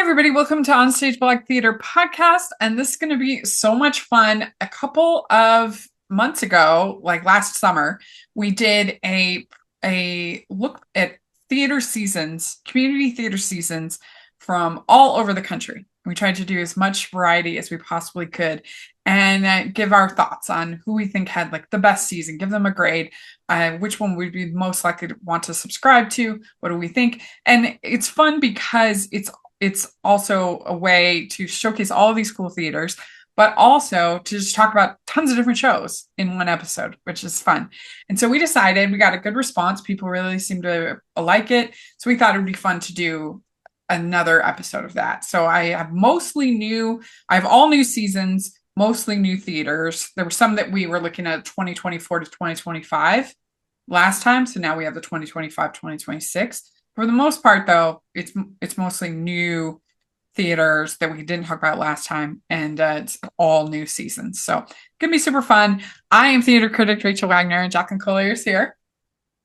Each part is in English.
everybody. Welcome to OnStage Black Theater podcast. And this is going to be so much fun. A couple of months ago, like last summer, we did a look at theater seasons, community theater seasons from all over the country. We tried to do as much variety as we possibly could and give our thoughts on who we think had like the best season, give them a grade, which one we'd be most likely to want to subscribe to, what do we think? And it's fun because it's also a way to showcase all of these cool theaters, but also to just talk about tons of different shows in one episode, which is fun. And so we decided, we got a good response. People really seem to like it. So we thought it would be fun to do another episode of that. So I have all new seasons, mostly new theaters. There were some that we were looking at 2024 to 2025 last time. So now we have the 2025, 2026. For the most part, though, it's mostly new theaters that we didn't talk about last time, and it's all new seasons. So it's going to be super fun. I am theater critic Rachel Wagner, and Jacqueline Collier is here.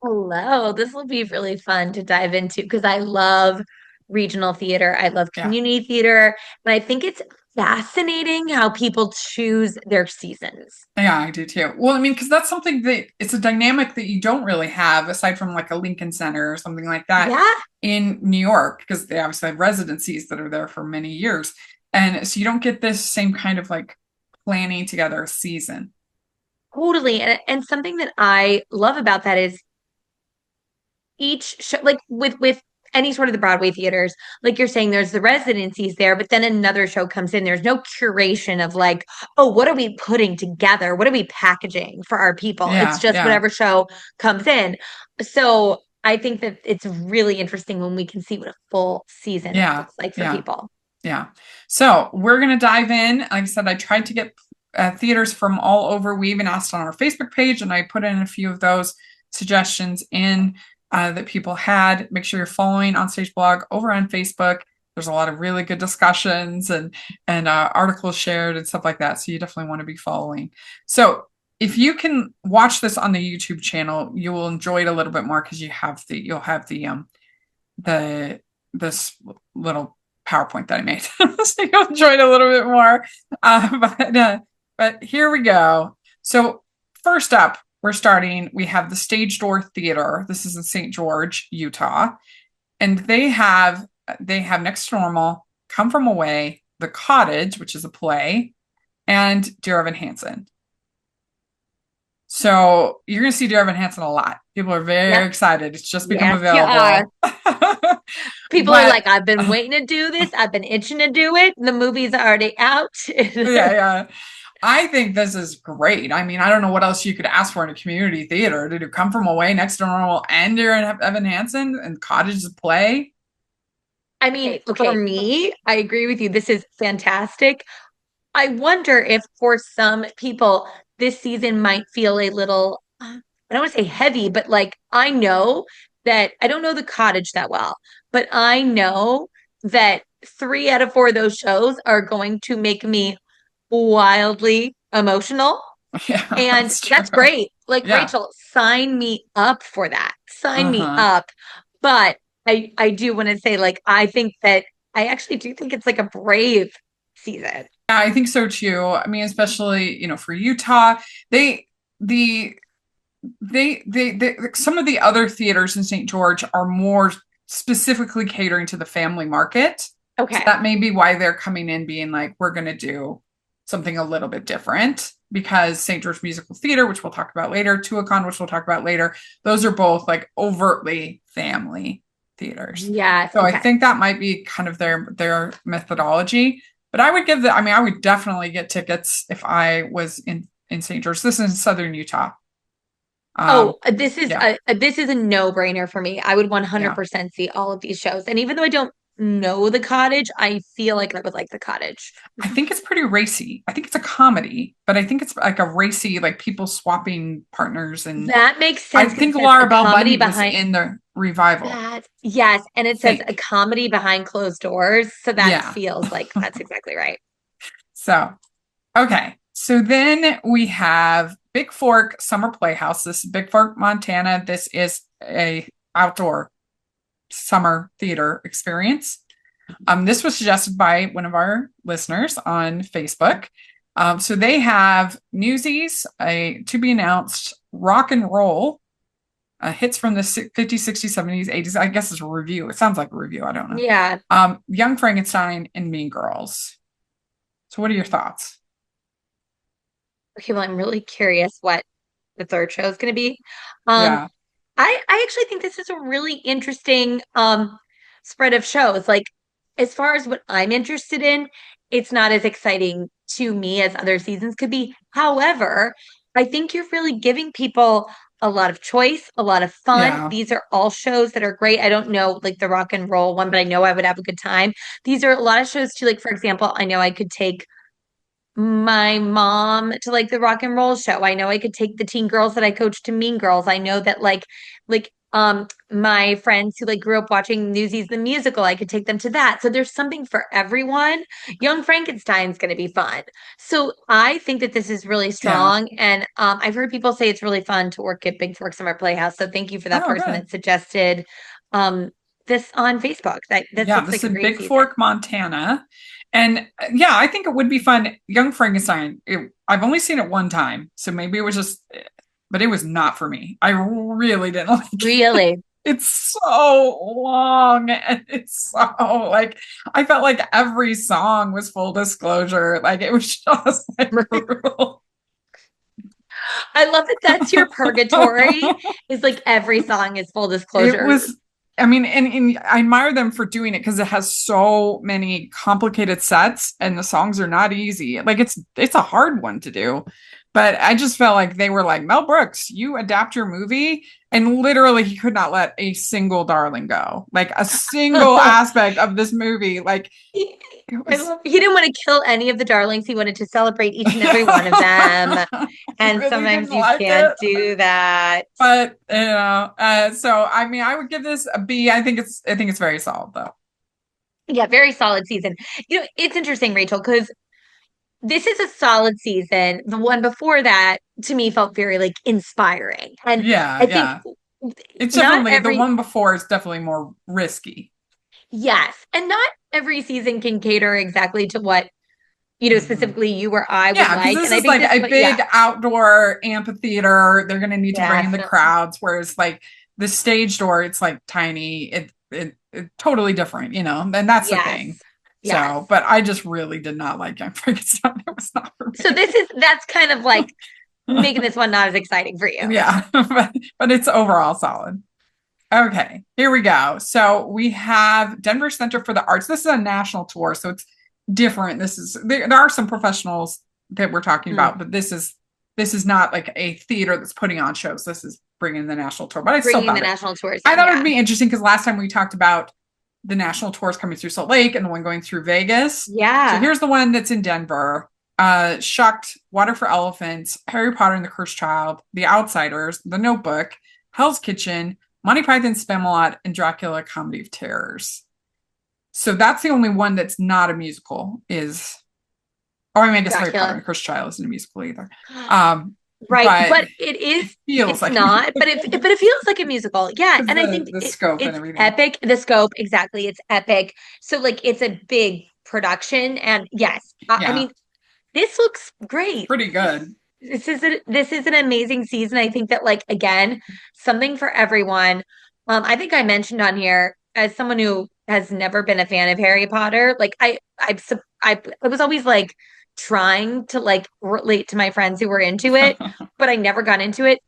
Hello, this will be really fun to dive into because I love regional theater. I love Yeah. community theater. And I think it's fascinating how people choose their seasons. Yeah, I do too. Well, I mean, because that's something that it's a dynamic that you don't really have aside from like a Lincoln Center or something like that Yeah, in New York, because they obviously have residencies that are there for many years. And so you don't get this same kind of like planning together a season. totally. And something that I love about that is each show, like with any sort of the Broadway theaters, like you're saying, there's the residencies there, but then another show comes in. There's no curation of like, oh, what are we putting together? What are we packaging for our people? It's Yeah, just yeah, whatever show comes in. So I think that it's really interesting when we can see what a full season yeah, looks like for yeah, people. yeah. So we're gonna dive in. Like I said, I tried to get theaters from all over. We even asked on our Facebook page, and I put in a few of those suggestions in that people had. Make sure you're following OnStage Blog over on Facebook. There's a lot of really good discussions and articles shared and stuff like that. So you definitely want to be following. So if you can watch this on the YouTube channel, you will enjoy it a little bit more because you'll have the this little PowerPoint that I made. So you'll enjoy it a little bit more. But here we go. So first up, we have the Stage Door Theater. This is in St. George, Utah. And they have Next to Normal, Come From Away, The Cottage, which is a play, and Dear Evan Hansen. So you're going to see Dear Evan Hansen a lot. People are very Yep. excited. It's just become Yes, you are. available. People are But like, I've been waiting to do this. I've been itching to do it. The movie's already out. yeah, yeah. I think this is great. I mean, I don't know what else you could ask for in a community theater to do Come From Away, Next to Normal, and Dear Evan Hansen and Cottage's play. I mean, for me, I agree with you. This is fantastic. I wonder if for some people, this season might feel a little, I don't want to say heavy, but like I know that I don't know the cottage that well, but I know that three out of four of those shows are going to make me wildly emotional. Yeah, And that's true. that's great. Like Yeah. Rachel, sign me up for that. Sign me Uh-huh. up. But I do want to say, like, I think that I actually do think it's like a brave season. Yeah, I think so too. I mean, especially, for Utah, they the they some of the other theaters in St. George are more specifically catering to the family market. So Okay. that may be why they're coming in being like, we're going to do something a little bit different because St. George Musical Theater, which we'll talk about later, Tuacahn, which we'll talk about later, those are both like overtly family theaters. Yes. So I Okay. think that might be kind of their methodology. But I would definitely get tickets if I was in St. George. This is in Southern Utah. Um, Oh, this is yeah, a no-brainer for me. I would yeah. 100% see all of these shows. And even though I don't know the cottage, I feel like I would like the cottage. I think it's pretty racy. I think it's a comedy, but I think it's like a racy, like people swapping partners. And That makes I sense because it think says a Laura Bell comedy Bundy was behind in the revival. that. Yes, and I it says a think. comedy behind closed doors, so that Yeah. feels like that's exactly right. So, okay. So then we have Big Fork Summer Playhouse. This is Big Fork, Montana. This is a outdoor summer theater experience. This was suggested by one of our listeners on Facebook. So they have Newsies, a to be announced rock and roll hits from the 50s, 60s, 70s, 80s. I guess it's a review. It sounds like a review. I don't know. Yeah. Young Frankenstein and Mean Girls. So what are your thoughts? Okay, well, I'm really curious what the third show is going to be. Um, Yeah. I actually think this is a really interesting spread of shows. Like, as far as what I'm interested in, it's not as exciting to me as other seasons could be. However, I think you're really giving people a lot of choice, a lot of fun. Yeah. These are all shows that are great. I don't know like the rock and roll one, but I know I would have a good time. These are a lot of shows too. Like, for example, I know I could take my mom to like the rock and roll show. I know I could take the teen girls that I coached to Mean Girls. I know that my friends who like grew up watching Newsies the musical, I could take them to that. So there's something for everyone. Young Frankenstein's going to be fun. So I think that this is really Yeah. strong, and I've heard people say it's really fun to work at Big Fork Summer Playhouse. So thank you for that Oh, person good. that suggested um this on Facebook. That this Yeah, looks this like is a in great Big season. Fork, Montana. And yeah, I think it would be fun. Young Frankenstein, I've only seen it one time, so maybe it was just, but it was not for me. I really didn't like it. Really. It's so long and it's so like I felt like every song was full disclosure. Like it was just like brutal. I love that that's your purgatory is like every song is full It disclosure. was, I mean, and I admire them for doing it because it has so many complicated sets and the songs are not easy. Like it's a hard one to do. But I just felt like they were like, Mel Brooks, you adapt your movie, and literally he could not let a single darling go. Like a single aspect of this movie. Like He, it I was love, he didn't want to kill any of the darlings. He wanted to celebrate each and every one of them. I And really didn't sometimes you like can't it. do that. But so I mean, I would give this a B. I think it's very solid though. Yeah, very solid season. You know, it's interesting, Rachel, because this is a solid season. The one before that, to me, felt very like inspiring. And Yeah, I think yeah. It's not definitely the every one before is definitely more risky. yes, and not every season can cater exactly to what Mhm. specifically you or I would Yeah, because like. this And I is think like this, a but yeah, big outdoor amphitheater. They're going to need to bring in the definitely. crowds, whereas like the stage door, it's like tiny. It totally different, and that's the thing. Yes. So, Yes. but I just really did not like Young Frankenstein. It was not for So me. that's kind of like making this one not as exciting for you. Yeah, but it's overall solid. Okay, here we go. So we have Denver Center for the Arts. This is a national tour, so it's different. There are some professionals that we're talking Hmm. about, but this is not like a theater that's putting on shows. This is bringing the national tour. But Bringing the national tours I in. thought it would Yeah. be interesting because last time we talked about the national tours coming through Salt Lake and the one going through Vegas. So Yeah. here's the one that's in Denver. Shucked, Water for Elephants, Harry Potter and the Cursed Child, The Outsiders, The Notebook, Hell's Kitchen, Monty Python's Spamalot, and Dracula Comedy of Terrors. So that's the only one that's not a musical is, or I mean, I guess Harry Potter and Dracula. the Cursed Child isn't a musical either. Um, Right, but but it is it feels it's like a not, but musical it feels like a musical. Yeah, because and I think the scope and it's everything. epic. The scope, exactly. It's epic. So like it's a big production and yes, I Yeah, mean this looks great. pretty good. This is an amazing season. I think that like again, something for everyone. I think I mentioned on here as someone who has never been a fan of Harry Potter, like I was always like trying to like relate to my friends who were into it, but I never got into it.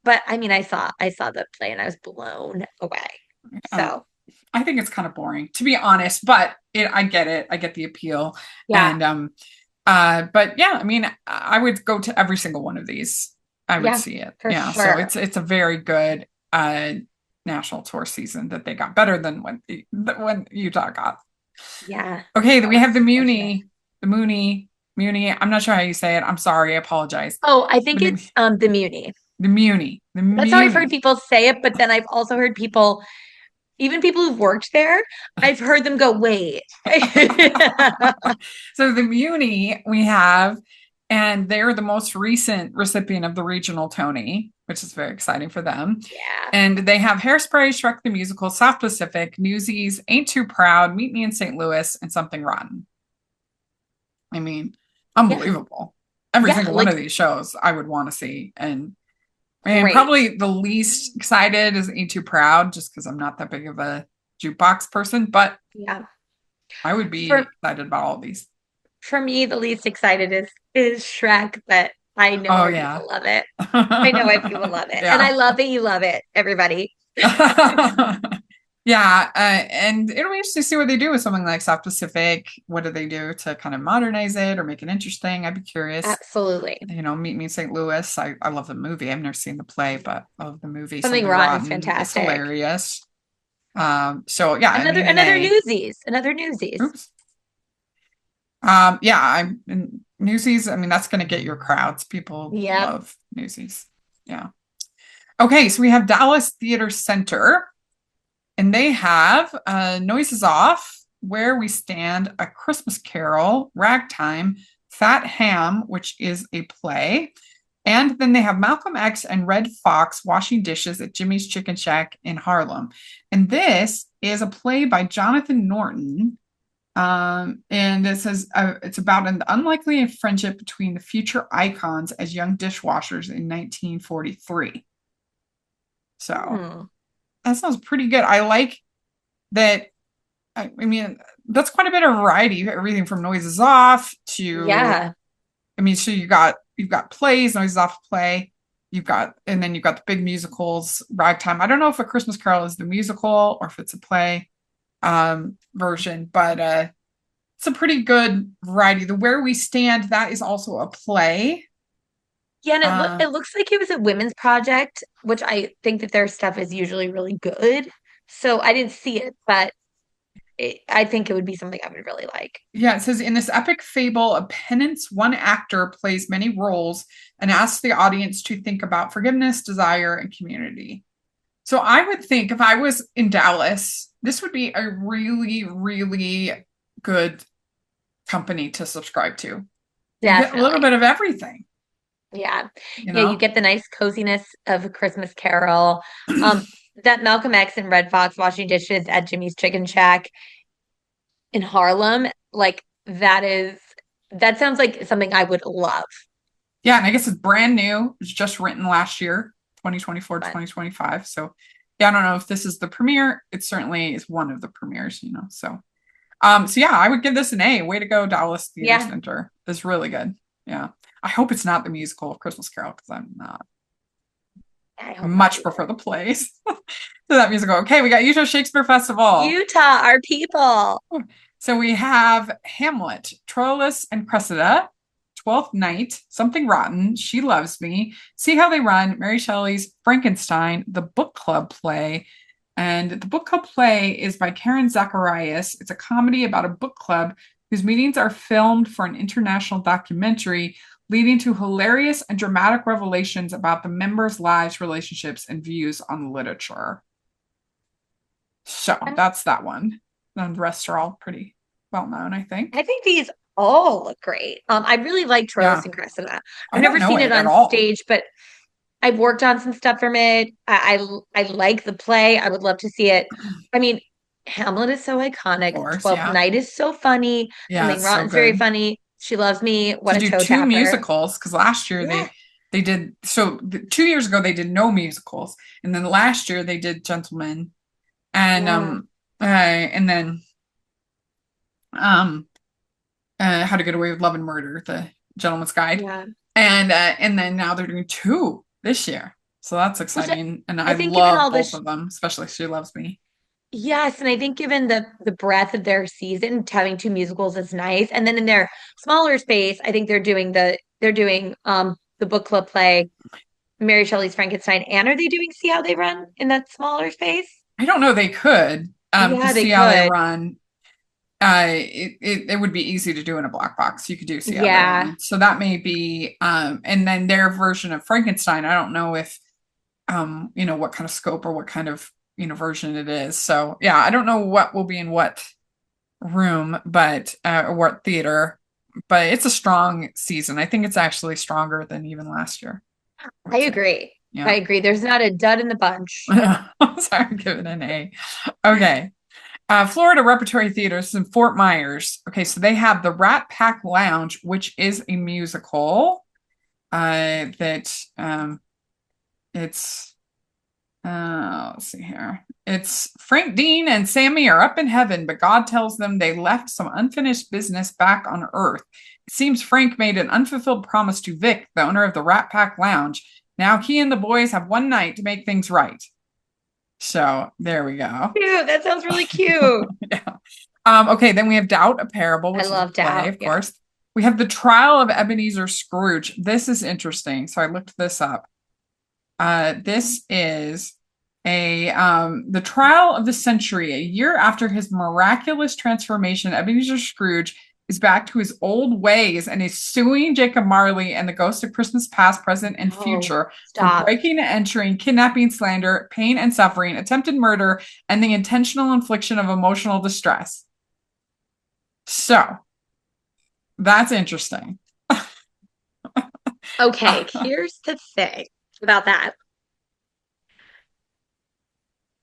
But I mean, I saw the play and I was blown away. Uh, So, I think it's kind of boring, to be honest, but I get it. I get the appeal. yeah. And but yeah, I mean, I would go to every single one of these. I would Yeah, see it. for Yeah. So sure. it's a very good national tour season that they got better than when Utah got. Yeah. Okay, That we have was fortunate. The Muni. I'm not sure how you say it. I'm sorry, I apologize. Oh, I think The, it's the Muni. The That's how I've heard Muni. people say it, but then I've also heard people, even people who've worked there, I've heard them go, wait. So the Muni we have, and they're the most recent recipient of the regional Tony. which is very exciting for them. Yeah. And they have Hairspray, Shrek the Musical, South Pacific, Newsies, Ain't Too Proud, Meet Me in St. Louis, and Something Rotten. I mean, Yeah. unbelievable. Every Yeah. single one Like, of these shows I would want to see. And great. probably the least excited is Ain't Too Proud, just because I'm not that big of a jukebox person, but Yeah. I would For be excited about all these. for me, the least excited is Shrek, but I know Oh our yeah. people love it. I know our people love it. And I Yeah. love that you love it, everybody. Yeah, and it'll be interesting to see what they do with something like South Pacific. What do they do to kind of modernize it or make it interesting? I'd be curious. Absolutely. Meet Me in St. Louis. I love the movie. I've never seen the play, but I love the movie. Something Something Rotten is Rotten is fantastic. hilarious. So yeah, I Another mean, another Newsies. Another Newsies. oops. Yeah, I'm in Newsies. I mean, that's going to get your crowds. People Yep. love Newsies. Yeah. Okay, so we have Dallas Theater Center, and they have Noises Off, Where We Stand, A Christmas Carol, Ragtime, Fat Ham, which is a play. And then they have Malcolm X and Red Fox washing dishes at Jimmy's Chicken Shack in Harlem. And this is a play by Jonathan Norton. And it says it's about an unlikely friendship between the future icons as young dishwashers in 1943. So Hmm. that sounds pretty good. I like that. I mean, that's quite a bit of variety. Everything from Noises Off to, Yeah. I mean, so you've got plays, Noises Off play. And then you've got the big musicals, Ragtime. I don't know if A Christmas Carol is the musical or if it's a play version, but it's a pretty good variety. The Where We Stand, that is also a play. Yeah, and Uh, it looks like it was a women's project, which I think that their stuff is usually really good. So I didn't see it, but I think it would be something I would really like. yeah, it says in this epic fable of penance, one actor plays many roles and asks the audience to think about forgiveness, desire, and community. So I would think if I was in Dallas, this would be a really, really good company to subscribe to. You get a little Definitely. bit of everything, Yeah. you Yeah, you know? get the nice coziness of A Christmas Carol. Um, that Malcolm X and Red Fox washing dishes at Jimmy's Chicken Shack in Harlem, like that sounds like something I would love. Yeah, and I guess it's brand new. It was just written last year, 2024, But 2025. So yeah, I don't know if this is the premiere. It certainly is one of the premieres, so yeah, I would give this an A. Way to go, Dallas Theater yeah, Center. It's really good. Yeah. I hope it's not the musical of Christmas Carol because I'm not. I I hope not much prefer either. the plays to that musical. Okay, we got Utah Shakespeare Festival. Utah, our people. So we have Hamlet, Troilus and Cressida, Twelfth Night, Something Rotten, She Loves Me, See How They Run, Mary Shelley's Frankenstein, the book club play. And the book club play is by Karen Zacharias. It's a comedy about a book club whose meetings are filmed for an international documentary, leading to hilarious and dramatic revelations about the members' lives, relationships, and views on literature. So that's that one. And the rest are all pretty well known, I think. I think these all look great. I really like Troilus Yeah, and Cressida. I've I don't never know seen it it at on all. stage, but I've worked on some stuff from it. I like the play. I would love to see it. I mean, Hamlet is so Of iconic. course, Twelfth yeah. Night is so funny. Yeah, Something it's so Rotten's very good. funny. She Loves Me. What To a do toe two tapper. musicals, because last year Yeah. they did 2 years ago they did no musicals, and then last year they did Gentlemen, and Yeah. and then um How to Get Away with Love and Murder, the Gentleman's Guide, Yeah. and then now they're doing two this year, so that's Which exciting, and I I think given love all both this, of them, especially She Loves Me. yes, and I think given the breadth of their season, having two musicals is nice. And then in their smaller space, I think they're doing the book club play, Mary Shelley's Frankenstein, and are they doing See How They Run in that smaller space? I don't know, they could Yeah, because they See How They could. Run. It would be easy to do in a black box. You could do See How They Yeah. Run. So that may be, and then their version of Frankenstein. I don't know if, what kind of scope or what kind of, version it is. So yeah, I don't know what will be in what room, but, or what theater, but it's a strong season. I think it's actually stronger than even last year, I I would say. agree. I Yeah. agree. There's not a dud in the bunch. I'm sorry, I'm giving an A. Okay. Florida Repertory Theaters in Fort Myers. Okay, so they have the Rat Pack Lounge, which is a musical. That it's let's see here. It's Frank Dean and Sammy are up in heaven, but God tells them they left some unfinished business back on Earth. It seems Frank made an unfulfilled promise to Vic, the owner of the Rat Pack Lounge. Now he and the boys have one night to make things right. So there we go. Cute. That sounds really cute. Yeah. Okay, then we have Doubt, a Parable, I which is a love play, Doubt. of Yeah. course. We have The Trial of Ebenezer Scrooge. This is interesting. So I looked this up. This is the trial of the century. A year after his miraculous transformation, Ebenezer Scrooge is back to his old ways and is suing Jacob Marley and the ghosts of Christmas past, present, and Oh, future for stop. breaking and entering, kidnapping, slander, pain and suffering, attempted murder, and the intentional infliction of emotional distress. So that's interesting. Okay, here's the thing about that.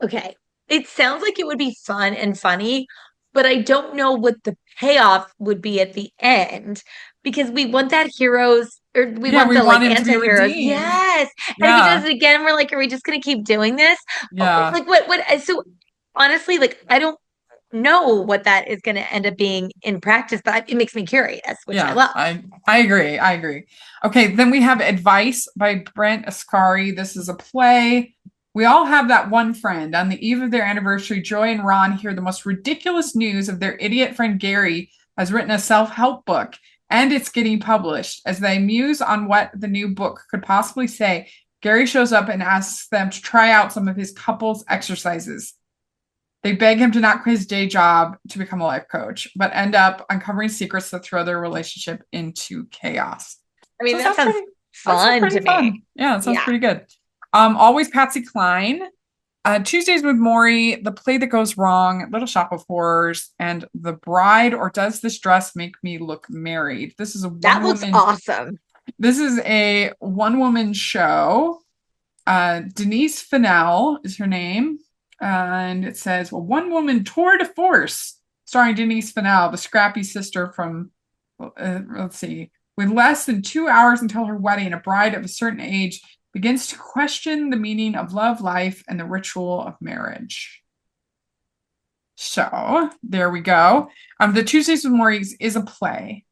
Okay. It sounds like it would be fun and funny, but I don't know what the payoff would be at the end because we want that heroes or we Yeah, want we the want like him to be anti-heroes. redeemed. Yes. And if he does Yeah, it again, we're like, are we just gonna keep doing this? Oh, yeah. like what so honestly, like I don't know what that is gonna end up being in practice, but it makes me curious, which I Yeah, love. I agree. I agree. Okay, then we have Advice by Brent Ascari. This is a play. We all have that one friend. On the eve of their anniversary, Joy and Ron hear the most ridiculous news of their idiot friend Gary has written a self-help book and it's getting published. As they muse on what the new book could possibly say, Gary shows up and asks them to try out some of his couples exercises. They beg him to not quit his day job to become a life coach, but end up uncovering secrets that throw their relationship into chaos. I So mean, that sounds that sounds fun pretty to me. fun. Yeah, it sounds Yeah. pretty good. Always Patsy Cline. Tuesdays with Maury, The Play That Goes Wrong, Little Shop of Horrors, and The Bride or Does This Dress Make Me Look Married? That looks awesome. This is a one woman show. Denise Fennell is her name. And it says, well, one woman tour de force, starring Denise Fennell, the scrappy sister from, let's see, with less than 2 hours until her wedding, a bride of a certain age begins to question the meaning of love, life, and the ritual of marriage. So there we go. The Tuesdays with Maurice is a play.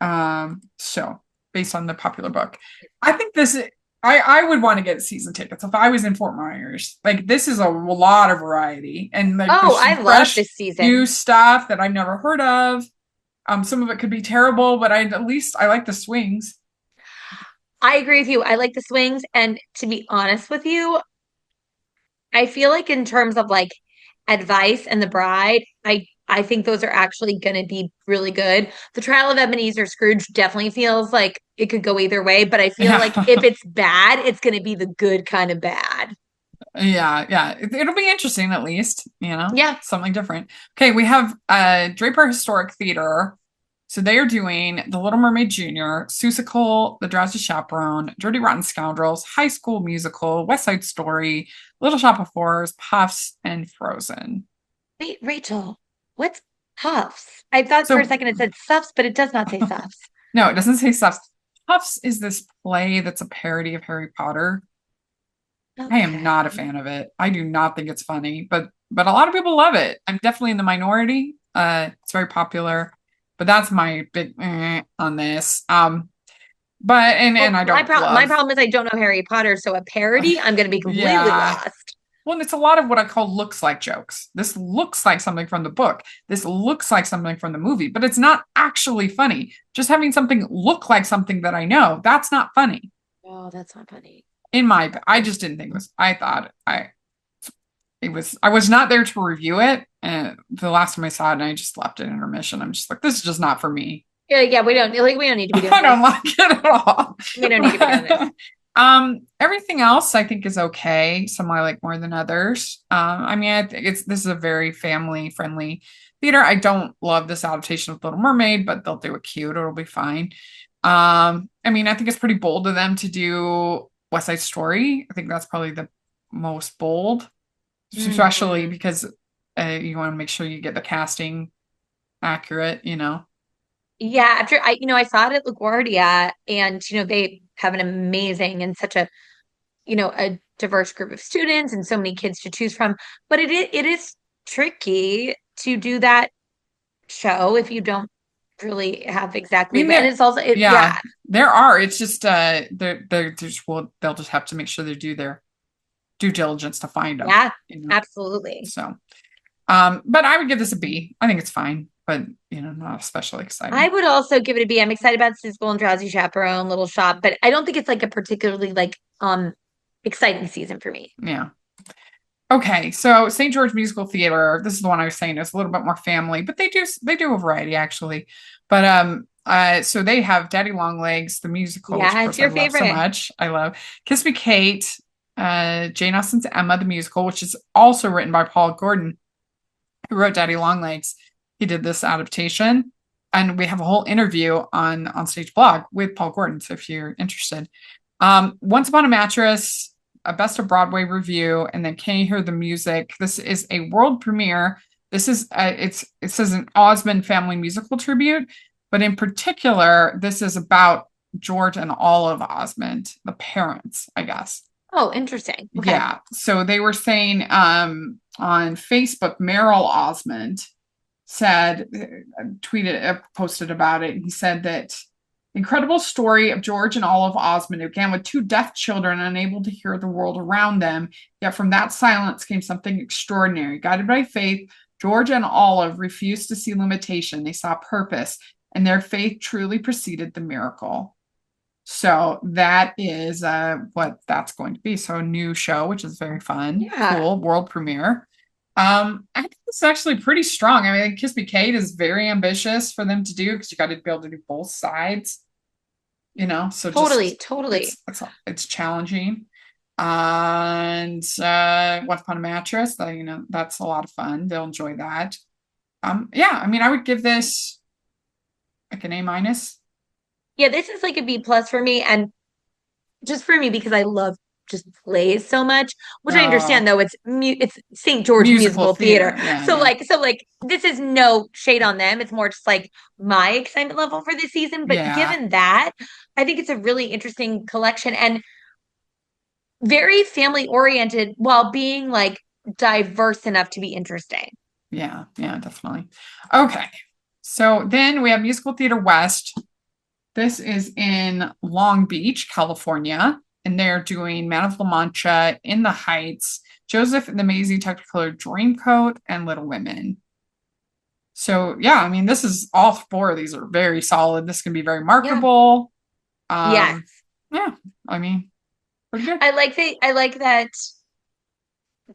So based on the popular book, I think this is, I would want to get season tickets if I was in Fort Myers. Like this is a lot of variety and like Oh, there's some I love fresh this season. new stuff that I've never heard of. Some of it could be terrible, but at least I like the swings. I agree with you. I like the swings. And to be honest with you, I feel like in terms of like advice and the bride, I think those are actually going to be really good. The Trial of Ebenezer Scrooge definitely feels like it could go either way, but I feel like Yeah. if it's bad, it's going to be the good kind of bad. Yeah. It'll be interesting at least, Yeah. something different. Okay, we have Draper Historic Theater. So they are doing The Little Mermaid Jr., Seussical, The Drowsy Chaperone, Dirty Rotten Scoundrels, High School Musical, West Side Story, Little Shop of Horrors, Puffs, and Frozen. Wait, Rachel, what's Puffs? I thought for a So second it said Suffs, but it does not say Suffs. no, it doesn't say stuff. Puffs is this play that's a parody of Harry Potter. I am Okay. not a fan of it. I do not think it's funny, but a lot of people love it. I'm definitely in the minority. It's very popular, but that's my big on this. But and Well, I don't my love. problem is I don't know Harry Potter, so a parody, I'm going to be completely Yeah. lost. Well, it's a lot of what I call looks like jokes. This looks like something from the book. This looks like something from the movie, but it's not actually funny. Just having something look like something that I know, that's not funny. Oh, that's not funny. I just didn't think it was, I thought I was not there to review it. And the last time I saw it, and I just left it in intermission. I'm just like, this is just not for me. Yeah, we don't need to be doing I this. don't like it at all. We don't need to be doing this. Everything else I think is okay. Some I like more than others. I mean, I think this is a very family friendly theater. I don't love this adaptation of Little Mermaid, but they'll do it cute. It'll be fine. I mean, I think it's pretty bold of them to do West Side Story. I think that's probably the most bold, especially Hmm. because you want to make sure you get the casting accurate, you know. Yeah, after I saw it at LaGuardia, and they have an amazing and such a diverse group of students and so many kids to choose from. But it is tricky to do that show if you don't really have I exactly, mean, but and there, it's also yeah, yeah, there are. It's just they're just well, they'll just have to make sure they do their due diligence to find them, yeah, you know. absolutely. So, but I would give this a B. I think it's fine, but not especially I exciting. would also give it a B. I'm excited about Sizzle and Drowsy Chaperone, Little Shop, but I don't think it's like a particularly exciting season for me. Yeah. Okay, so St. George Musical Theater. This is the one I was saying is a little bit more family, but they do a variety actually. But so they have Daddy Longlegs, the musical, which of Yeah, it's course I your love so favorite. much. I love Kiss Me Kate, Jane Austen's Emma, the musical, which is also written by Paul Gordon, who wrote Daddy Longlegs. He did this adaptation, and we have a whole interview on Stage blog with Paul Gordon. So if you're interested, Once Upon a Mattress, a Best of Broadway review, and then Can You Hear the Music? This is a world premiere. This is it says an Osmond family musical tribute, but in particular, this is about George and Olive Osmond, the parents, I guess. Oh, interesting. Okay. Yeah. So they were saying on Facebook, Merrill Osmond said, tweeted, posted about it. He said that incredible story of George and Olive Osmond who began with two deaf children unable to hear the world around them. Yet from that silence came something extraordinary. Guided by faith, George and Olive refused to see limitation. They saw purpose, and their faith truly preceded the miracle. So that is what that's going to be. So a new show, which is very fun, Yeah. cool, world premiere. I think it's actually pretty strong. I mean, Kiss Me Kate is very ambitious for them to do because you got to be able to do both sides, So Totally, just totally. it's challenging. And Once Upon a Mattress, that's a lot of fun. They'll enjoy that. Yeah, I mean, I would give this like an A minus. Yeah, this is like a B plus for me, and just for me because I love just plays so much, which I understand Oh, though it's St. George musical Musical Theater. theater. Yeah, So yeah. like this is no shade on them. It's more just like my excitement level for this season. But Yeah, given that, I think it's a really interesting collection and very family oriented while being like diverse enough to be interesting. yeah, yeah, definitely. Okay. So then we have Musical Theater West. This is in Long Beach, California, and they're doing Man of La Mancha, In the Heights, Joseph and the Amazing Technicolor Dreamcoat, and Little Women. So yeah, I mean, this is all four of these are very solid. This can be very Yeah. marketable. Yes. Yeah, I mean, pretty good. I like that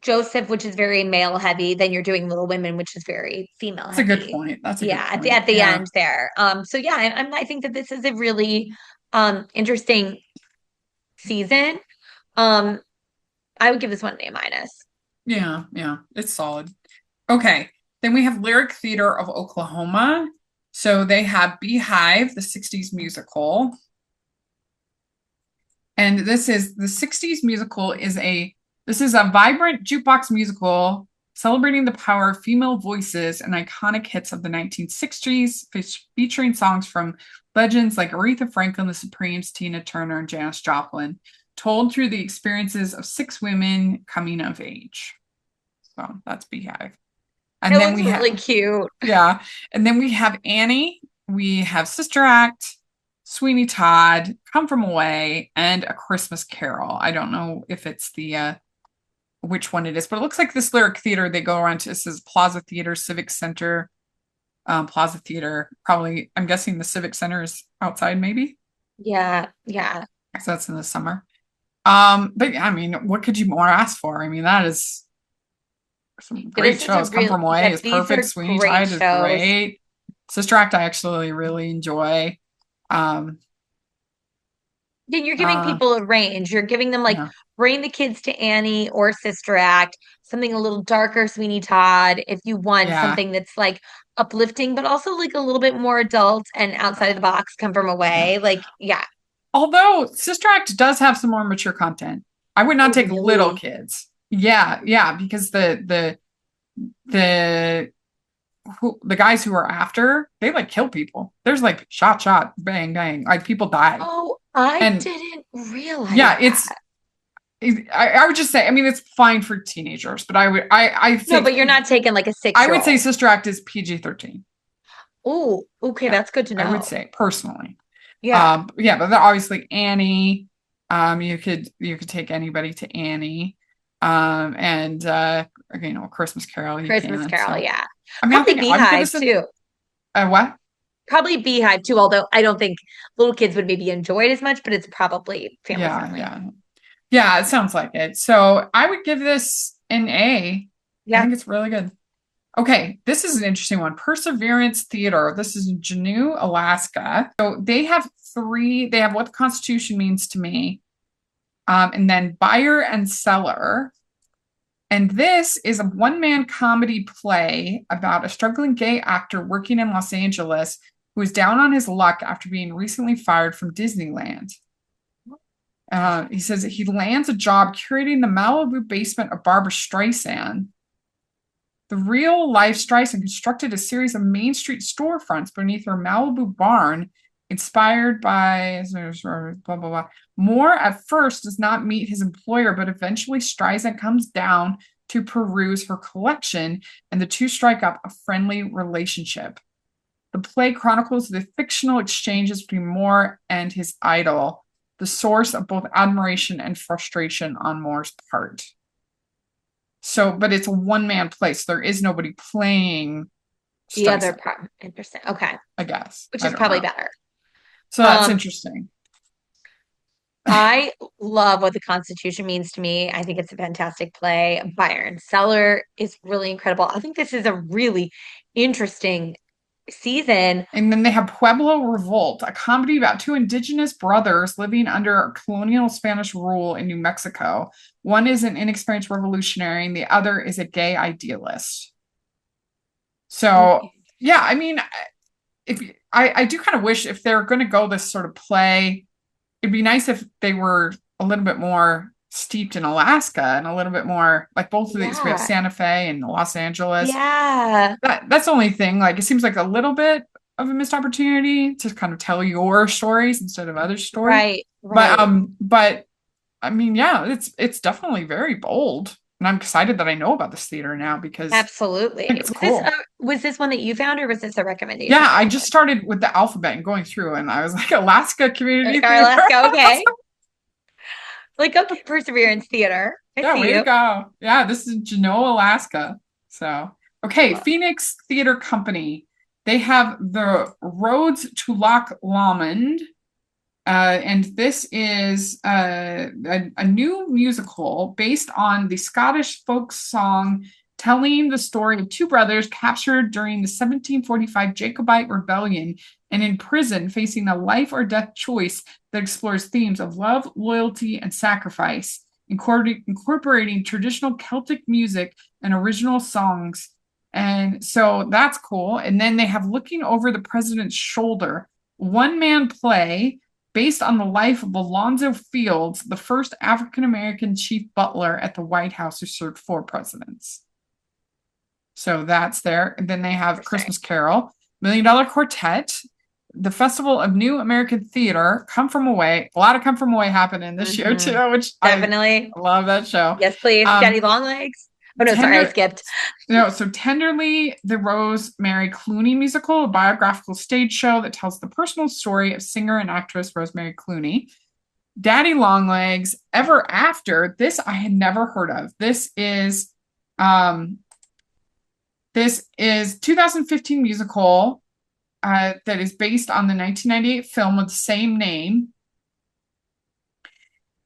Joseph, which is very male heavy, then you're doing Little Women, which is very female That's a good heavy. point. That's a Yeah, good at the point. at the Yeah, end there. So yeah, I think that this is a really interesting season. Um, I would give this one an A minus. yeah, yeah. It's solid. Okay. Then we have Lyric Theater of Oklahoma. So they have Beehive, the 60s musical. And this is the 60s musical this is a vibrant jukebox musical celebrating the power of female voices and iconic hits of the 1960s, featuring songs from legends like Aretha Franklin, The Supremes, Tina Turner, and Janis Joplin, told through the experiences of six women coming of age. So that's Beehive. It And then looks we really have, cute. yeah. And then we have Annie. We have Sister Act, Sweeney Todd, Come From Away, and A Christmas Carol. I don't know if it's the which one it is, but it looks like this lyric theater they go around to. This is Plaza Theater, Civic Center, Plaza Theater. Probably, I'm guessing the Civic Center is outside, maybe. Yeah, yeah. So that's in the summer. But I mean, what could you more ask for? I mean, that is some great This is a shows. Come real From Away yeah, is these perfect. are Sweeney great Tide is shows. great. Sister Act I actually really enjoy. Um, Then you're giving uh, people a range. You're giving them like yeah, bring the kids to Annie or Sister Act, something a little darker, Sweeney Todd, if you want yeah, something that's like uplifting, but also like a little bit more adult and outside of the box, come from yeah. away. Like, yeah, although Sister Act does have some more mature content. I would not Oh, take little really? kids. Yeah, yeah, because the the guys who are after, they like kill people. There's like shot, bang, bang, like people die. Oh, I And didn't realize yeah, that. I would just say, I mean, it's fine for teenagers, but No, but you're not taking like a I would say six-year-old. Sister Act is PG-13. Oh, okay, Yeah, that's good to I would know. say personally. Yeah, Yeah, but obviously Annie, you could take anybody to Annie, and Christmas Carol you Christmas can. Carol, So yeah. I mean, Probably I would give Beehive this too. a what? Probably Beehive too, although I don't think little kids would maybe enjoy it as much, but it's probably family Yeah, friendly. yeah, yeah. It sounds like it. So I would give this an A. I Yeah. think it's really good. Okay, this is an interesting one. Perseverance Theater. This is in Juneau, Alaska. So they have three. They have What the Constitution Means to Me, and then Buyer and Seller. And this is a one-man comedy play about a struggling gay actor working in Los Angeles who is down on his luck after being recently fired from Disneyland. He says that he lands a job curating the Malibu basement of Barbra Streisand. The real life Streisand constructed a series of Main Street storefronts beneath her Malibu barn, inspired by blah, blah, blah. Moore at first does not meet his employer, but eventually Streisand comes down to peruse her collection, and the two strike up a friendly relationship. The play chronicles the fictional exchanges between Moore and his idol, the source of both admiration and frustration on Moore's part. So, but it's a one-man play, so there is nobody playing The other Streisand, part, interesting. Okay. I guess. Which I is don't probably know. better. So that's Um, interesting. I love what the Constitution means to me. I think it's a fantastic play. Byron Seller is really incredible. I think this is a really interesting season. And then they have Pueblo Revolt, a comedy about two indigenous brothers living under colonial Spanish rule in New Mexico. One is an inexperienced revolutionary, and the other is a gay idealist. So, yeah, I mean, if I do kind of wish if they're going to go this sort of play, it'd be nice if they were a little bit more steeped in Alaska and a little bit more like both of these. We have Yeah. Santa Fe and Los Angeles. Yeah. That's the only thing. Like it seems like a little bit of a missed opportunity to kind of tell your stories instead of other stories. Right. But Right. I mean, yeah, it's definitely very bold. And I'm excited that I know about this theater now because I think Absolutely. it's cool. Was this one that you found or was this a recommendation Yeah, I from just started with the alphabet and going through, and I was like, Alaska Community All right, Theater. let's go. Okay. Like, okay, Perseverance Theater. I Yeah, see way to you. go. Yeah, this is Genoa, Alaska. So, okay, Love. Phoenix Theater Company. They have the Roads to Loch Lomond. And this is a new musical based on the Scottish folk song telling the story of two brothers captured during the 1745 Jacobite Rebellion and in prison facing a life or death choice that explores themes of love, loyalty, and sacrifice, incorporating traditional Celtic music and original songs. And so that's cool. And then they have Looking Over the President's Shoulder, one man play based on the life of Alonzo Fields, the first African American chief butler at the White House who served four presidents. So that's there. And then they have Christmas Carol, Million Dollar Quartet, the Festival of New American Theater, Come From Away. A lot of Come From Away happening this year too, which Definitely. I love that show. Yes, please. Daddy Longlegs. Oh no, sorry, I Tender, skipped. no, so Tenderly, the Rosemary Clooney musical, a biographical stage show that tells the personal story of singer and actress Rosemary Clooney. Daddy Longlegs, Ever After. This I had never heard of. This is 2015 musical that is based on the 1998 film with the same name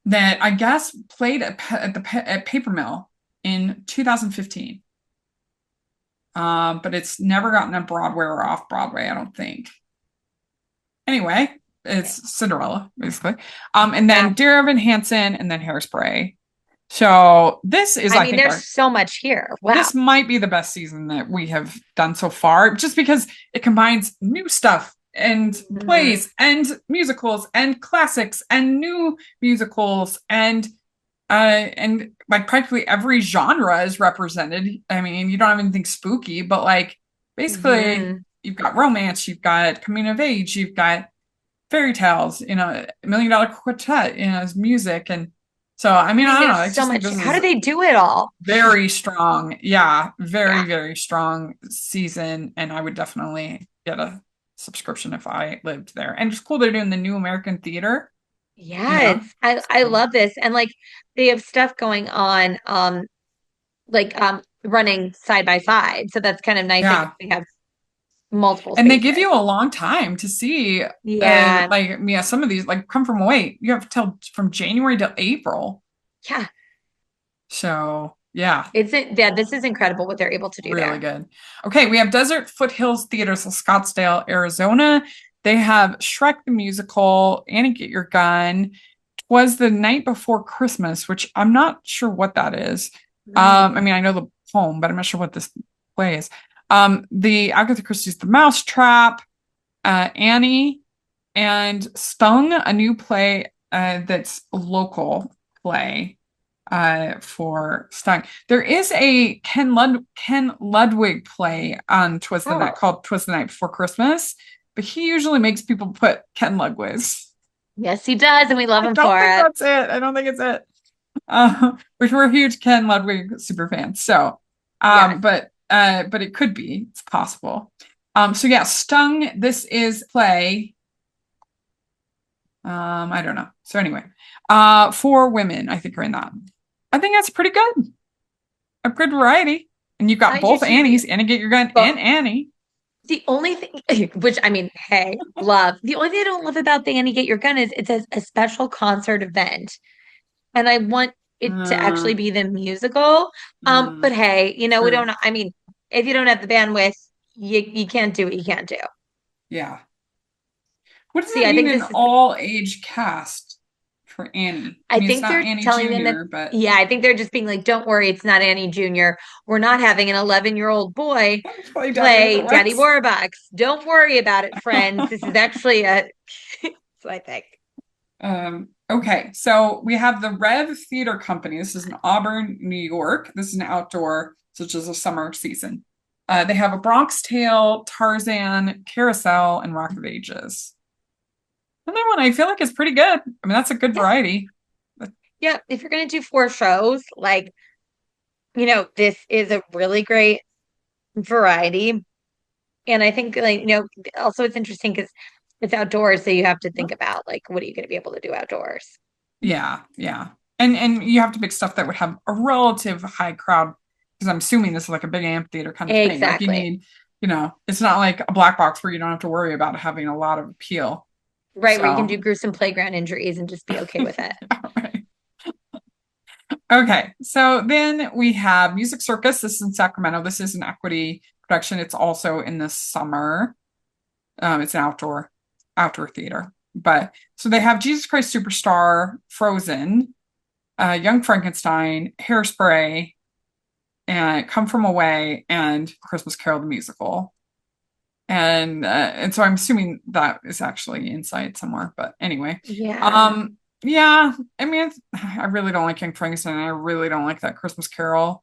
that I guess played at Paper Mill in 2015. But it's never gotten a Broadway or off Broadway, I don't think. Anyway, it's Cinderella, basically. And then Yeah. Dear Evan Hansen and then Hairspray. So this is, I mean, there's so much here. Wow. This might be the best season that we have done so far, just because it combines new stuff and Mhm. plays and musicals and classics and new musicals and like practically every genre is represented. I mean, you don't have anything spooky, but like basically Mhm. you've got romance, you've got coming of age, you've got fairy tales, $1 Million Quartet, is music. And so, I I mean, mean, I don't know. there's I so just think much. this How do is they do it all? very strong. Yeah, very, Yeah. very strong season. And I would definitely get a subscription if I lived there. And it's cool they're doing the New American Theater, you Yeah, know? I So, love this. And like they have stuff going on like running side by side. So that's kind of nice. I guess yeah. we have multiple And they spaces. give you a long time to see, Yeah. like, yeah, some of these, like, come from away. You have till from January to April. Yeah. So, yeah, This is incredible what they're able to do really there. good. Okay, we have Desert Foothills Theaters of Scottsdale, Arizona. They have Shrek the Musical, Annie Get Your Gun. Was the night before Christmas, which I'm not sure what that is. I Mm. mean, I know the poem, but I'm not sure what this play is. The Agatha Christie's The Mousetrap, Annie, and Stung, a new play that's a local play for Stung. There is a Ken Ludwig play on Twas the Night Oh, called Twas the Night Before Christmas, but he usually makes people put Ken Ludwig's. yes, he does, and we love I him don't for think it. that's it. I don't think it's it. Which we're huge Ken Ludwig super fans. So, Yes. but it could be. It's possible. So yeah, Stung. This is play. I don't know. So anyway, four women I think are in that. I think that's pretty good. A good variety. And you've got I do both too. Annies, Annie Get Your Gun But and Annie. the only thing, which I mean, hey, love. The only thing I don't love about the Annie Get Your Gun is it says a special concert event. And I want it to Uh, actually be the musical. But hey, we true. don't, I mean, if you don't have the bandwidth, you can't do what you can't do. Yeah. What does So that yeah, I mean think in this is, all age cast for Annie? I I mean, it's think not they're Annie telling them that, Jr., but yeah, I think they're just being like, don't worry, it's not Annie Jr. We're not having an 11-year-old boy play Daddy play Daddy Warbucks. Warbucks. Don't worry about it, friends. This is actually a, so I think. Okay, so we have the Rev Theater Company. This is in Auburn, New York. This is an outdoor, such as a summer season. They have a Bronx Tale, Tarzan, Carousel, and Rock of Ages. And that one I feel like is pretty good. I mean, that's a good Yeah. variety. Yeah. If you're going to do four shows, like, this is a really great variety. And I think, like, also it's interesting because it's outdoors. So you have to think about, like, what are you going to be able to do outdoors? Yeah, yeah. And you have to pick stuff that would have a relative high crowd because I'm assuming this is like a big amphitheater kind of thing. Like you Exactly. need, it's not like a black box where you don't have to worry about having a lot of appeal. Right. Where you can do So, gruesome playground injuries and just be okay with it. all right. Okay, so then we have Music Circus. This is in Sacramento. This is an equity production. It's also in the summer. It's an outdoor theater. But so they have Jesus Christ Superstar, Frozen, Young Frankenstein, Hairspray, and Come From Away, and Christmas Carol the musical. And so I'm assuming that is actually inside somewhere. But anyway, Yeah. yeah. I mean, I really don't like Young Frankenstein. I really don't like that Christmas Carol.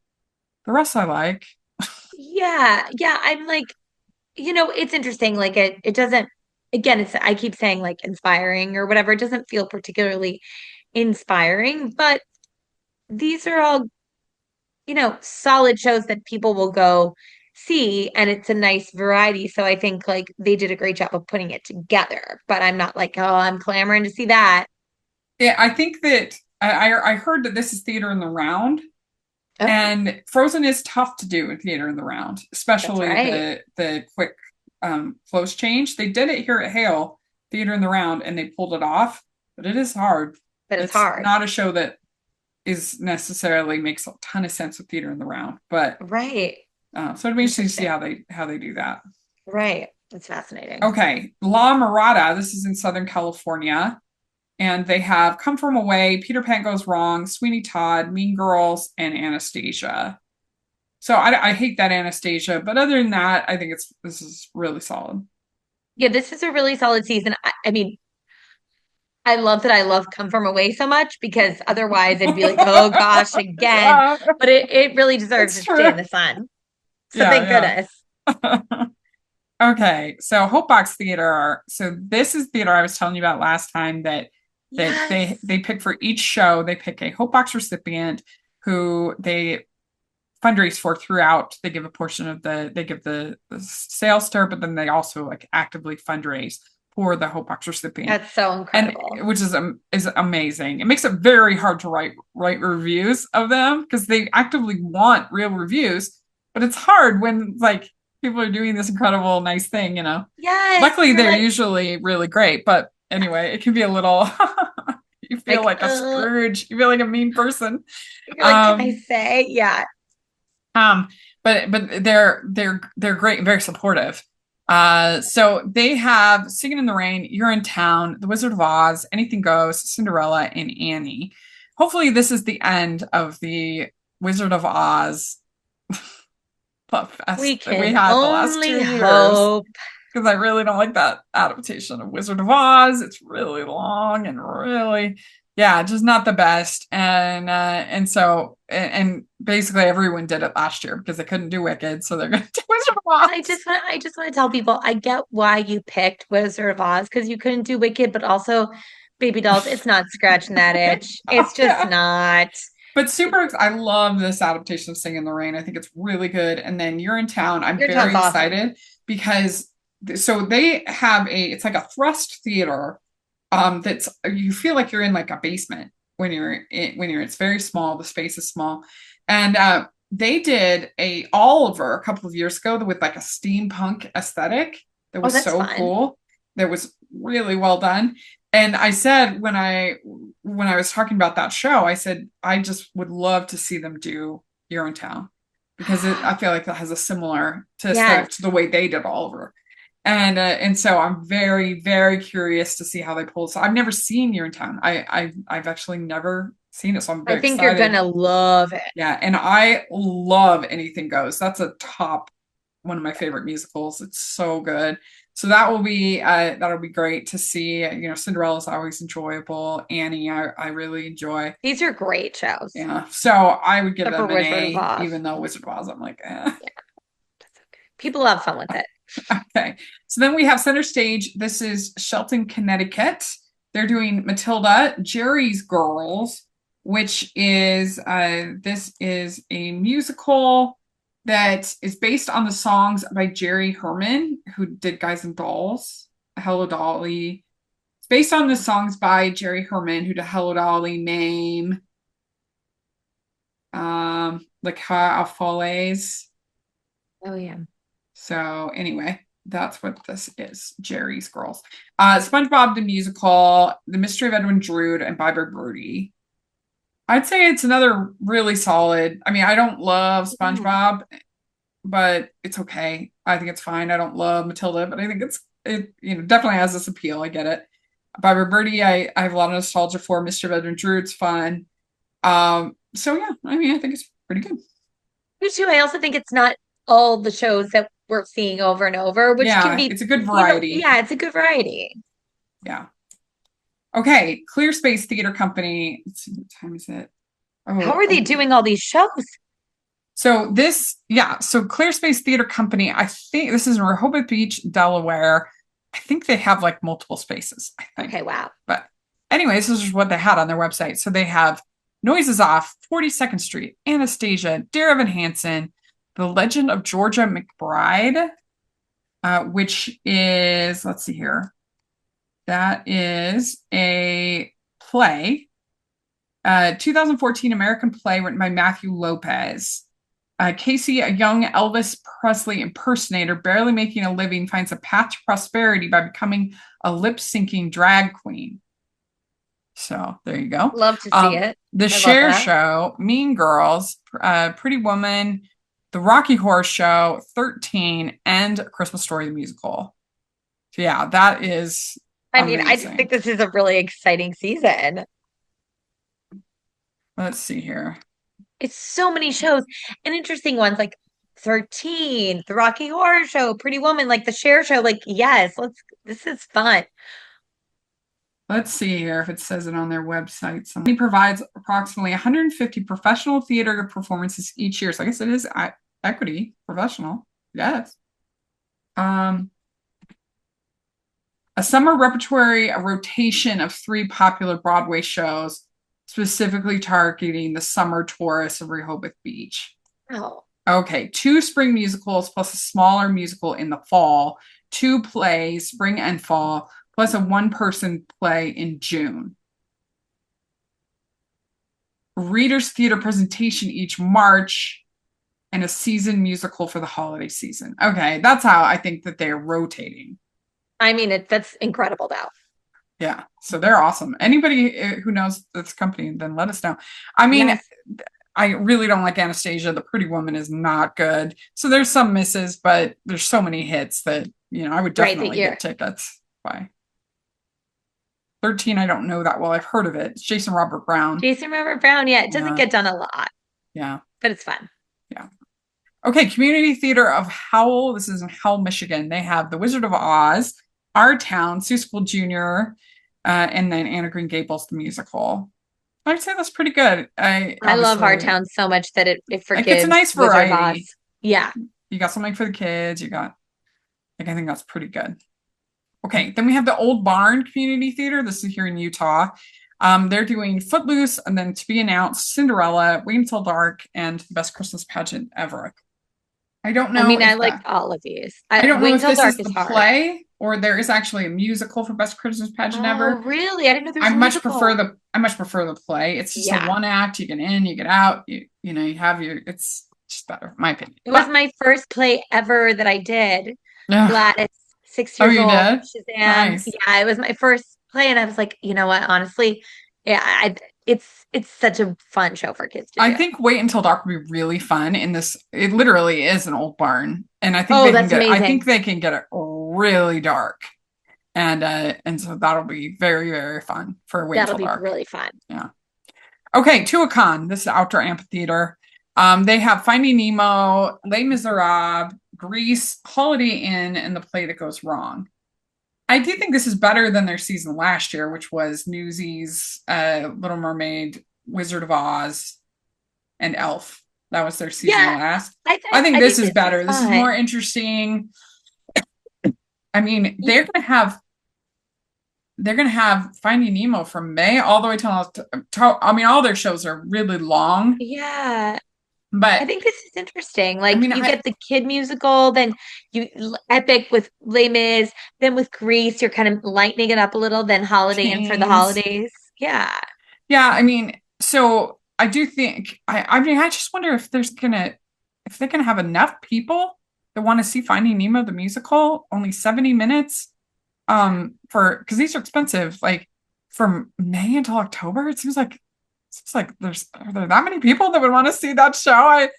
The rest I like. Yeah. Yeah. I'm like, it's interesting. Like it doesn't, again, I keep saying like inspiring or whatever. It doesn't feel particularly inspiring, but these are all, solid shows that people will go see. And it's a nice variety. So I think like they did a great job of putting it together, but I'm not like, oh, I'm clamoring to see that. Yeah, I think that I heard that this is theater in the round, Oh, and Frozen is tough to do in theater in the round, that's especially right. the quick close change. They did it here at Hale Theater in the Round, and they pulled it off, but it is hard. But it's It's hard. not a show that is necessarily makes a ton of sense with theater in the round, but Right. so it'd be interesting to see Interesting. how they do that. Right. That's fascinating. Okay, La Mirada. This is in Southern California. And they have Come From Away, Peter Pan Goes Wrong, Sweeney Todd, Mean Girls, and Anastasia. So I hate that Anastasia, but other than that, I think this is really solid. Yeah, this is a really solid season. I mean, I love that I love Come From Away so much because otherwise it'd be like, oh gosh, again. Yeah, But it really deserves it's its day true. in the sun. So thank Yeah, goodness. yeah. Okay, so Hope Box Theater. So this is theater I was telling you about last time that Yes. they pick for each show, they pick a Hope Box recipient who they fundraise for throughout. They give a portion of they give the sales to her, but then they also like actively fundraise for the Hope Box recipient. That's so And incredible. which is amazing. It makes it very hard to write reviews of them because they actively want real reviews, but it's hard when like people are doing this incredible nice thing, you know. Yes, Luckily you're they're like, usually really great, but anyway, it can be a little you feel like, like a Scrooge, you feel like a mean person. you're like, can I Um say? Yeah. um but they're great and very supportive. So they have Singing in the Rain, You're in Town, The Wizard of Oz, Anything Goes, Cinderella, and Annie. Hopefully, this is the end of the Wizard of Oz puff We fest that we can had the last only 2 years hope. because I really don't like that adaptation of Wizard of Oz. It's really long and really, yeah, just not the best. And so and basically everyone did it last year because they couldn't do Wicked, so they're gonna do Wizard of And Oz. I just want to tell people, I get why you picked Wizard of Oz because you couldn't do Wicked, but also Baby Dolls, it's not scratching that itch. It's just Yeah. not. But I love this adaptation of Sing in the Rain. I think it's really good. And then You're in Town. I'm Your very town's awesome. excited because so they have it's like a thrust theater that's you feel like you're in like a basement it's very small, the space is small. And they did a Oliver a couple of years ago with like a steampunk aesthetic that Oh, was that's so fun. cool. That was really well done. And I said when I was talking about that show, I said I just would love to see them do Town because I feel like that has a similar to aesthetic to Yes. the way they did Oliver. And so I'm very very curious to see how they pull this. I've never seen Town. I've actually never seen it, so I'm I very think you're excited. gonna love it. Yeah, and I love Anything Goes. That's a top one of my favorite musicals. It's so good. So that'll be great to see. You know, Cinderella's always enjoyable. Annie, I really enjoy. These are great shows. Yeah. So I would give Except for them an Wizard of A, Oz. even though Wizard of Oz, I'm like, eh. Yeah, that's okay. People have fun with it. Okay. So then we have center stage. This is Shelton, Connecticut. They're doing Matilda, Jerry's Girls, which is this is a musical that is based on the songs by Jerry Herman, who did Guys and Dolls, Hello Dolly. It's based on the songs by Jerry Herman, who did Hello Dolly, Name, like How Follies. Oh yeah. So anyway, that's what this is. Jerry's Girls. SpongeBob the Musical, The Mystery of Edwin Drood, and Bye Bye Birdie. I'd say it's another really solid. I mean, I don't love Mm. SpongeBob, but it's okay. I think it's fine. I don't love Matilda, but I think it definitely has this appeal. I get it. Bye Bye Birdie, I have a lot of nostalgia for. Mystery of Edwin Drood, it's fun. So yeah, I mean, I think it's pretty good. Me too. I also think it's not all the shows that we're seeing over and over, which can Yeah, be, it's a good variety. yeah, it's a good variety. Yeah. Okay, Clear Space Theater Company. Let's see, what time is it? How Oh, are they doing all these shows? so Clear Space Theater Company, I think this is in Rehoboth Beach, Delaware. I think they have like multiple spaces, I think. Okay, wow. But anyways, this is what they had on their website. So they have Noises Off, 42nd Street, Anastasia, Dear Evan Hansen, The Legend of Georgia McBride, which is, let's see here, that is a play, 2014 American play written by Matthew Lopez. Casey, a young Elvis Presley impersonator barely making a living, finds a path to prosperity by becoming a lip syncing drag queen. So there you go. Love to see it. The I love Cher that. Show, Mean Girls, Pretty Woman, The Rocky Horror Show, 13, and Christmas Story the Musical. So yeah, that is I mean, I just think amazing. this is a really exciting season. Let's see here. It's so many shows and interesting ones. Like 13, The Rocky Horror Show, Pretty Woman, like the Cher Show. Like, yes, this is fun. Let's see here if it says it on their website. Somebody provides approximately 150 professional theater performances each year. So I guess it is equity, professional. Yes. A summer repertory, a rotation of 3 popular Broadway shows, specifically targeting the summer tourists of Rehoboth Beach. Oh, Okay, 2 spring musicals plus a smaller musical in the fall, 2 plays, spring and fall, plus a 1-person play in June. Readers Theater presentation each March, and a season musical for the holiday season. Okay, that's how I think that they're rotating. I mean, that's incredible, though. Yeah, so they're awesome. Anybody who knows this company, then let us know. I mean, Yes, I really don't like Anastasia. The Pretty Woman is not good. So there's some misses, but there's so many hits that, I would right, that definitely year. get tickets. By 13, I don't know that well. I've heard of it. It's Jason Robert Brown. Jason Robert Brown, yeah, it doesn't Yeah, get done a lot, yeah, but it's fun. yeah. Okay, Community Theater of Howell. This is in Howell, Michigan. They have The Wizard of Oz, Our Town, Seussical Jr., and then Anna Green Gables, the musical. I'd say that's pretty good. I I love Our obviously Town so much that it like it's a forgives nice Wizard of variety. Oz. Yeah. You got something for the kids. You got I think that's pretty good. Okay, then we have the Old Barn Community Theater. This is here in Utah. They're doing Footloose and then to be announced Cinderella, Wait Until Dark, and the best Christmas pageant ever. I don't I know mean, I if like that all of these. I don't know Wait if Until this Dark is is the hard. play or there is actually a musical for best Christmas pageant Oh, ever. really? I didn't know there I was a much prefer musical. the play. It's just a Yeah. one act. You get in, you get out. You have your. It's just better, my opinion. It was But my first play ever that I did. yeah. Gladys, six Oh, years you old, did? Shazam. Nice. Yeah, it was my first play, and I was like, you know what? Honestly, yeah, it's such a fun show for kids to I do. think Wait Until Dark would be really fun in this. It literally is an old barn, and I think Oh, they can that's get. I think amazing. they can get it really dark, and so that'll be very very fun for Wait That'll Until be Dark. really fun. Yeah. Okay, Tuacahn. This is outdoor amphitheater. They have Finding Nemo, Les Miserables, Grease, Holiday Inn, and The Play That Goes Wrong. I do think this is better than their season last year, which was Newsies, Little Mermaid, Wizard of Oz, and Elf. That was their season Yeah, last. I I th think I this think is this is better. This is more fun. interesting. I mean, Y- they're gonna have Finding Nemo from May all the way till I mean, all their shows are really long, Yeah, I but think this is interesting. I Like mean, you I get the kid musical, then Epic with Les Mis, then with Grease, you're kind of lightening it up a little, then Holiday Inn for the teens. holidays. Yeah. Yeah, I mean, so I do think I mean, I just wonder if they're gonna have enough people that want to see Finding Nemo the musical, only 70 minutes. For because these are expensive, like from May until October, it seems like are there that many people that would want to see that show? I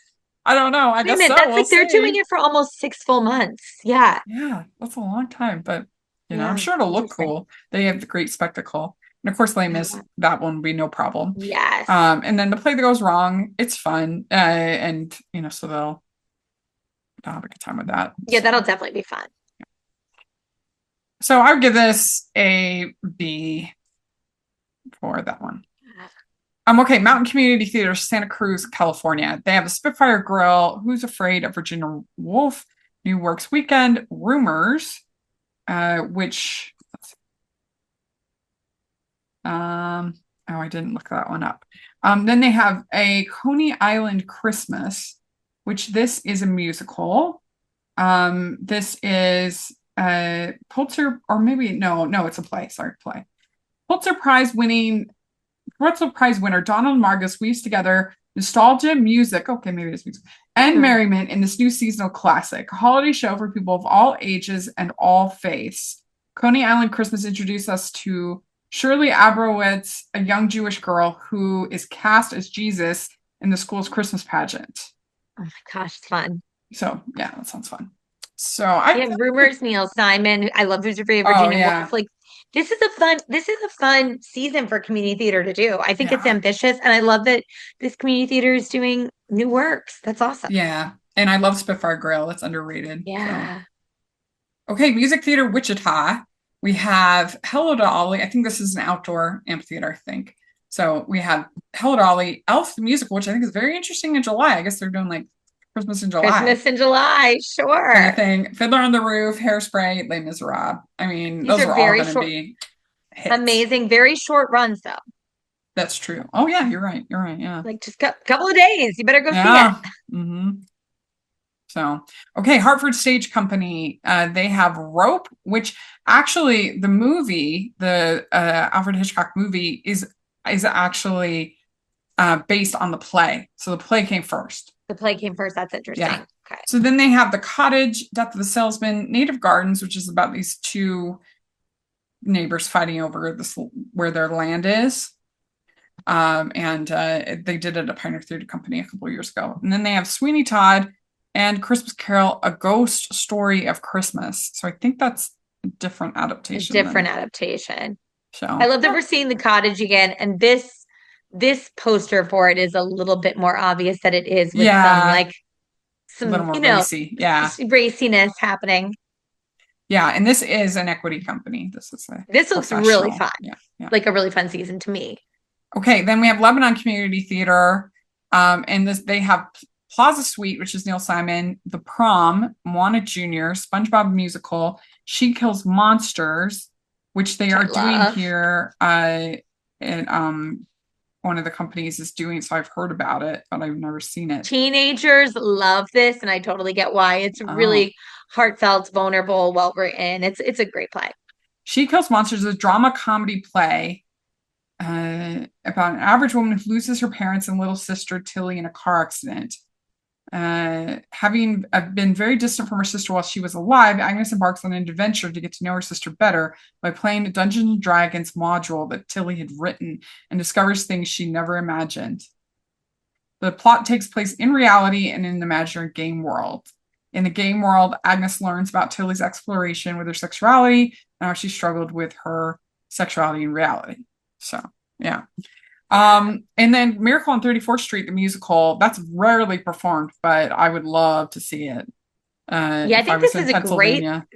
don't know. I Wait a guess minute, so. that's We'll like they're doing see. it for almost 6 full months. Yeah. Yeah, that's a long time, but I'm Yeah. sure it'll look Interesting. cool. They have the great spectacle. And of course, Lame is Yeah. that one would be no problem. Yes. And then the play that goes wrong, it's fun. And so they'll have a good time with that. Yeah, that'll definitely be fun. So I would give this a B for that one. Okay, Mountain Community Theater, Santa Cruz, California. They have the Spitfire Grill, Who's Afraid of Virginia Woolf, New Works Weekend, Rumors, which oh, I didn't look that one up. Then they have a Coney Island Christmas, which this is a musical. This is Pulitzer, or maybe no, it's a play. Sorry, play. Pulitzer Prize winner Donald Margus weaves together nostalgia, music, okay, maybe it's music, and Hmm. merriment in this new seasonal classic, a holiday show for people of all ages and all faiths. Coney Island Christmas introduced us to Shirley Abrowitz, a young Jewish girl who is cast as Jesus in the school's Christmas pageant. Oh my gosh, it's fun. So yeah, that sounds fun. So Yeah, Rumors, Neil Simon. I love Who's Afraid of oh Virginia yeah, Woolf. Like this is a fun season for community theater to do. I think it's yeah, ambitious and I love that this community theater is doing new works. That's awesome. yeah. And I love Spitfire Grill. It's underrated. So, Yeah. okay, Music Theater Wichita. We have Hello Dolly. I think this is an outdoor amphitheater, I think. So we have Hello Dolly, Elf the musical, which I think is very interesting in July. I guess they're doing like Christmas in July Christmas in July, kind of sure. thing. Fiddler on the Roof, Hairspray, Les Miserables. I mean, These those are are all very going to short, be hits. amazing, very short runs though. That's true. Oh yeah, you're right. You're right. Yeah. Like just a couple of days. You better go see it. Yeah. hmm So, okay, Hartford Stage Company, they have Rope, which actually the movie, the Alfred Hitchcock movie, is actually based on the play. So the play came first. The play came first. That's Yeah. interesting. Okay. So then they have The Cottage, Death of the Salesman, Native Gardens, which is about these two neighbors fighting over this where their land is. And they did it at Pioneer Theater Company a couple of years ago. And then they have Sweeney Todd and Christmas Carol, A Ghost Story of Christmas. So I think that's a different A adaptation different than adaptation. I so. love that Yeah, we're seeing the cottage again, and this poster for it is a little bit more obvious that it is with some yeah, like a little some, more racy. Yeah, raciness happening. yeah. And this is an equity company. This is a This looks really professional. fun, Yeah, yeah. like a really fun season to me. Okay, then we have Lebanon Community Theater, and this they have Plaza Suite, which is Neil Simon, The Prom, Moana Jr., SpongeBob Musical, She Kills Monsters, which they Which I are doing love. here. And one of the companies is doing, so I've heard about it, but I've never seen it. Teenagers love this, and I totally get why. It's Oh, really heartfelt, vulnerable, well written. It's a great play. She Kills Monsters is a drama comedy play about an average woman who loses her parents and little sister Tilly in a car accident. Having been very distant from her sister while she was alive, Agnes embarks on an adventure to get to know her sister better by playing a Dungeons and Dragons module that Tilly had written and discovers things she never imagined. The plot takes place in reality and in an imaginary game world. In the game world, Agnes learns about Tilly's exploration with her sexuality and how she struggled with her sexuality in reality. So, yeah. Yeah. And then Miracle on 34th Street, the musical, that's rarely performed, but I would love to see it Yeah, I if I think was this in is Pennsylvania.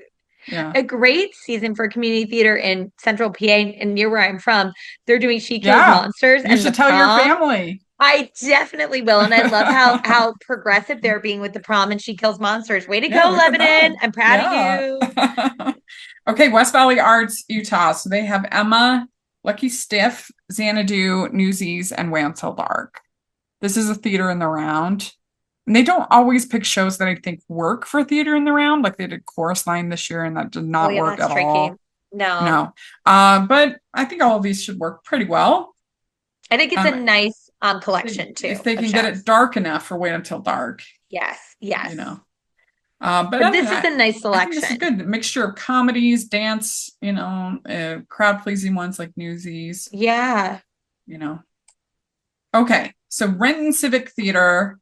Yeah. a great season for community theater in Central PA and near where I'm from. They're doing She Kills Yeah. Monsters You and The should tell your Prom. family. I definitely will. And I love how progressive they're being with The Prom and She Kills Monsters. Way to Yeah, go, look at that. Lebanon. I'm proud of Yeah. you. Okay, West Valley Arts, Utah. So they have Emma, Lucky Stiff, Xanadu, Newsies, and Way Until Dark. This is a theater in the round. And they don't always pick shows that I think work for theater in the round. Like they did Chorus Line this year, and that did Oh not yeah, work that's at tricky. all. No. No. But I think all of these should work pretty well. I think it's a Um, nice collection too if they of can get it shows. dark enough for Wait Until Dark, Yes, you yes. know. But But other than this is that, a nice I think this is selection. good. A mixture of comedies, dance, crowd pleasing ones like Newsies, Yeah. you know. Okay, so Renton Civic Theater.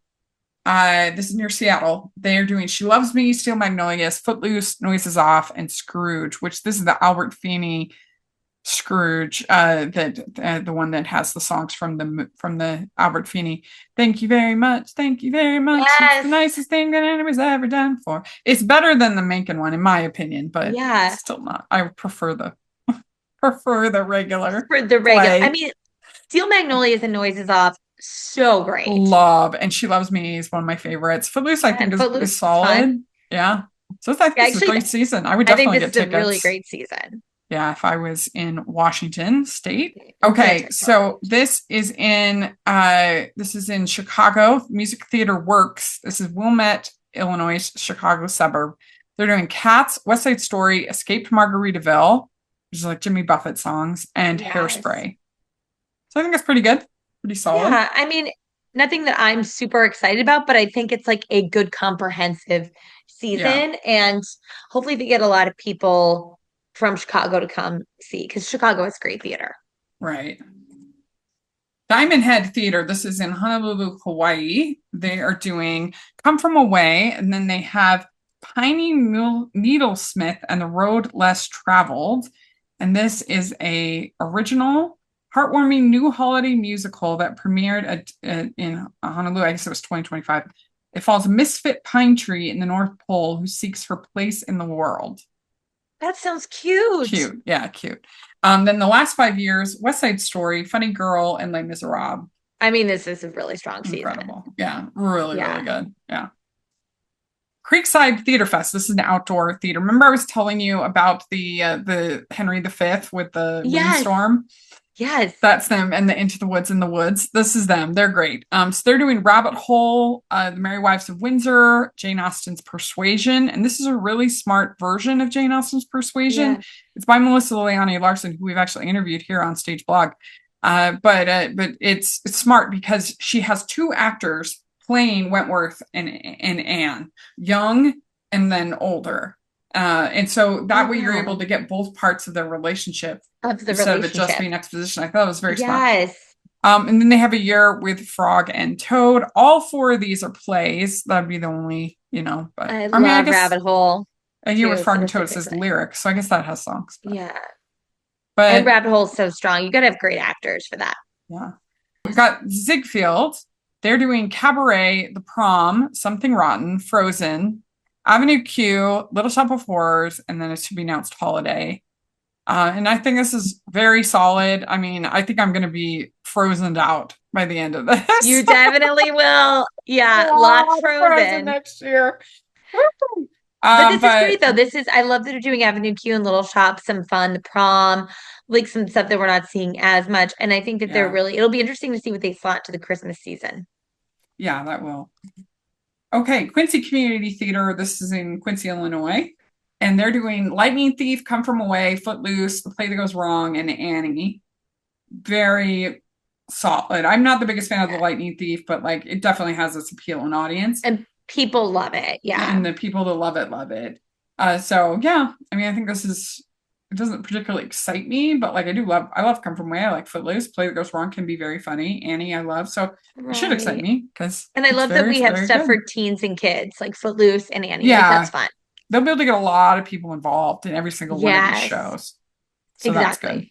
This is near Seattle. They are doing She Loves Me, Steel Magnolias, Footloose, Noises Off, and Scrooge, which this is the Albert Finney Scrooge, that the one that has the songs from the Albert Finney. Thank you very much. Thank you very much. It's the Yes. nicest thing that anybody's ever done for. It's better than the Mencken one, in my opinion, but Yeah. still not. I prefer the regular For the regular. I play. mean, Steel Magnolias and Noises Off, so great. Love and She Loves Me is one of my favorites. Footloose, I Yeah, think, and is Footloose is fun. solid. Yeah. So I think Yeah, this is a actually, great season. I would I think definitely this get is a really tickets. great season. Yeah, if I was in Washington State. Okay, Fantastic. so this is in Chicago. Music Theater Works. This is Wilmette, Illinois, Chicago suburb. They're doing Cats, West Side Story, Escaped Margaritaville, which is like Jimmy Buffett songs, and Yes. Hairspray. So I think it's pretty good, pretty solid. Yeah, I mean, nothing that I'm super excited about, but I think it's like a good comprehensive Yeah, season. And hopefully they get a lot of people from Chicago to come see because Chicago is great theater. right. Diamond Head Theater. This is in Honolulu, Hawaii. They are doing Come From Away, and then they have Piney Needlesmith and the Road Less Traveled. And this is a original, heartwarming new holiday musical that premiered in Honolulu. I guess it was 2025. It follows a misfit pine tree in the North Pole who seeks her place in the world. That sounds cute. Cute. Yeah, cute. Then the last 5 years, West Side Story, Funny Girl, and Les Miserables. I mean, this is a really strong season. Incredible. Yeah, really, really Yeah. good. Yeah. Creekside Theater Fest. This is an outdoor theater. Remember, I was telling you about the Henry V with the Yes. windstorm. Yes. That's them, and the Into the Woods in the Woods. This is them. They're great. So they're doing Rabbit Hole, The Merry Wives of Windsor, Jane Austen's Persuasion, and this is a really smart version of Jane Austen's Persuasion. Yeah. It's by Melissa Leone Larson, who we've actually interviewed here on Stage Blog. But it's smart because she has two actors playing Wentworth and Anne, young and then older. And so that way you're able to get both parts of their relationship Of the instead of it relationship. just being exposition. I thought it was very smart. Yes. And then they have A Year with Frog and Toad. All four of these are plays. That'd be the only, but I mean, I love guess Rabbit Hole A Year too, with Frog and Toad says specifically. lyrics, so I guess that has songs. Yeah. And But Rabbit Hole's so strong. You gotta have great actors for that. yeah, we've got Ziegfeld. They're doing Cabaret, The Prom, Something Rotten, Frozen, Avenue Q, Little Shop of Horrors, and then a to be announced holiday. And I think this is very solid. I mean, I think I'm going to be frozen out by the end of this. You definitely will. Yeah, lots frozen. Next year. But this is great though. I love that they're doing Avenue Q and Little Shop, some fun, the prom, like some stuff that we're not seeing as much. And I think that it'll be interesting to see what they slot to the Christmas season. Yeah, that will. Okay, Quincy Community Theater. This is in Quincy, Illinois. And they're doing Lightning Thief, Come From Away, Footloose, The Play That Goes Wrong, and Annie. Very solid. I'm not the biggest fan of The Lightning Thief, but like it definitely has its appeal and audience. And people love it. Yeah. And the people that love it. So yeah, I mean, I think it doesn't particularly excite me, but like I love Come From Away. I like Footloose. Play That Goes Wrong can be very funny. Annie, I love. So it should excite me because. And I love that we have stuff for teens and kids, like Footloose and Annie. Yeah. Like, that's fun. They'll be able to get a lot of people involved in every single one of these shows. So that's good.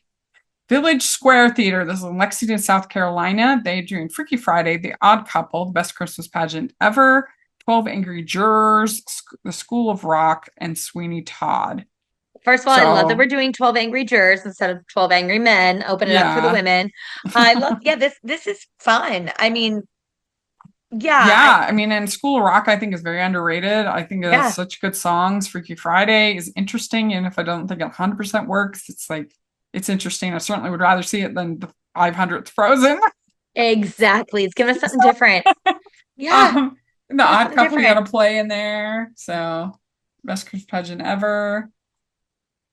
Village Square Theater. This is in Lexington, South Carolina. They're doing Freaky Friday, The Odd Couple, the best Christmas pageant ever, 12 Angry Jurors, The School of Rock, and Sweeney Todd. First of all, I love that we're doing 12 Angry Jurors instead of 12 Angry Men. Open it up for the women. I love, this is fun. I mean, I mean, and School of Rock, I think, is very underrated. I think it has such good songs. Freaky Friday is interesting, and if I don't think it 100% works, it's interesting. I certainly would rather see it than the 500th Frozen. Exactly. It's giving us something different. Yeah. The Odd Couple got a play in there. So, best Christmas pageant ever.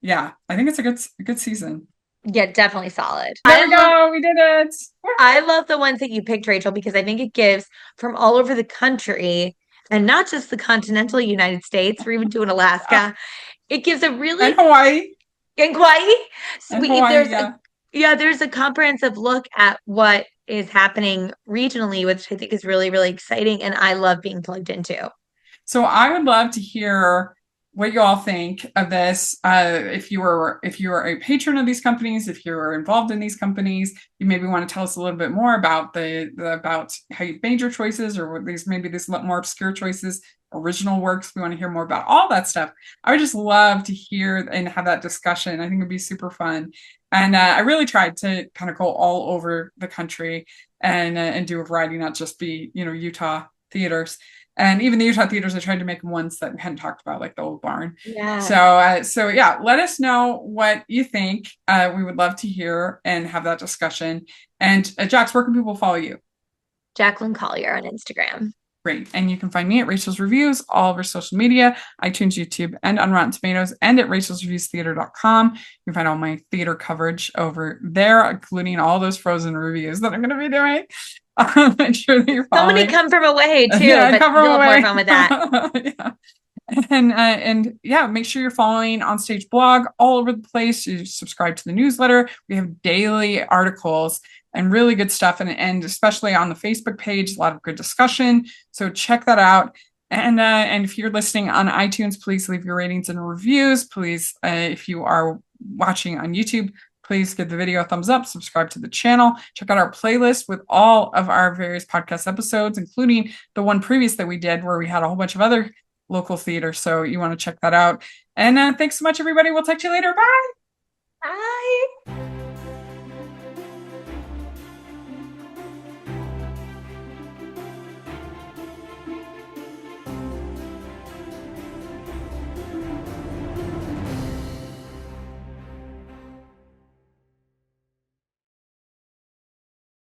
Yeah, I think it's a good season. Yeah, definitely solid. There we go. We did it. I love the ones that you picked, Rachel, because I think it gives from all over the country and not just the continental United States, we're even doing Alaska. It gives a really and Hawaii. And Hawaii. Hawaii, there's a comprehensive look at what is happening regionally, which I think is really, really exciting. And I love being plugged into. So I would love to hear what you all think of this. If you are a patron of these companies, if you're involved in these companies, you maybe want to tell us a little bit more about about how you made your choices, or these more obscure choices, original works. We want to hear more about all that stuff. I would just love to hear and have that discussion. I think it'd be super fun. And I really tried to kind of go all over the country and do a variety, not just be Utah theaters. And even the Utah theaters, I tried to make ones that we hadn't talked about, like the Old Barn. Yeah. So yeah, let us know what you think. We would love to hear and have that discussion. And Jax, where can people follow you? Jacqueline Collier on Instagram. Great. And you can find me at Rachel's Reviews, all over social media, iTunes, YouTube, and on Rotten Tomatoes, and at rachelsreviewstheater.com. You can find all my theater coverage over there, including all those Frozen reviews that I'm going to be doing. I'm sure that you're following. So many come from away too, but you'll have more fun with that. And make sure you're following OnStage blog all over the place. You subscribe to the newsletter. We have daily articles and really good stuff, and especially on the Facebook page, a lot of good discussion. So check that out. And if you're listening on iTunes, please leave your ratings and reviews. Please, if you are watching on YouTube, please give the video a thumbs up, subscribe to the channel, check out our playlist with all of our various podcast episodes, including the one previous that we did where we had a whole bunch of other local theater. So you want to check that out. And thanks so much, everybody. We'll talk to you later. Bye. Bye.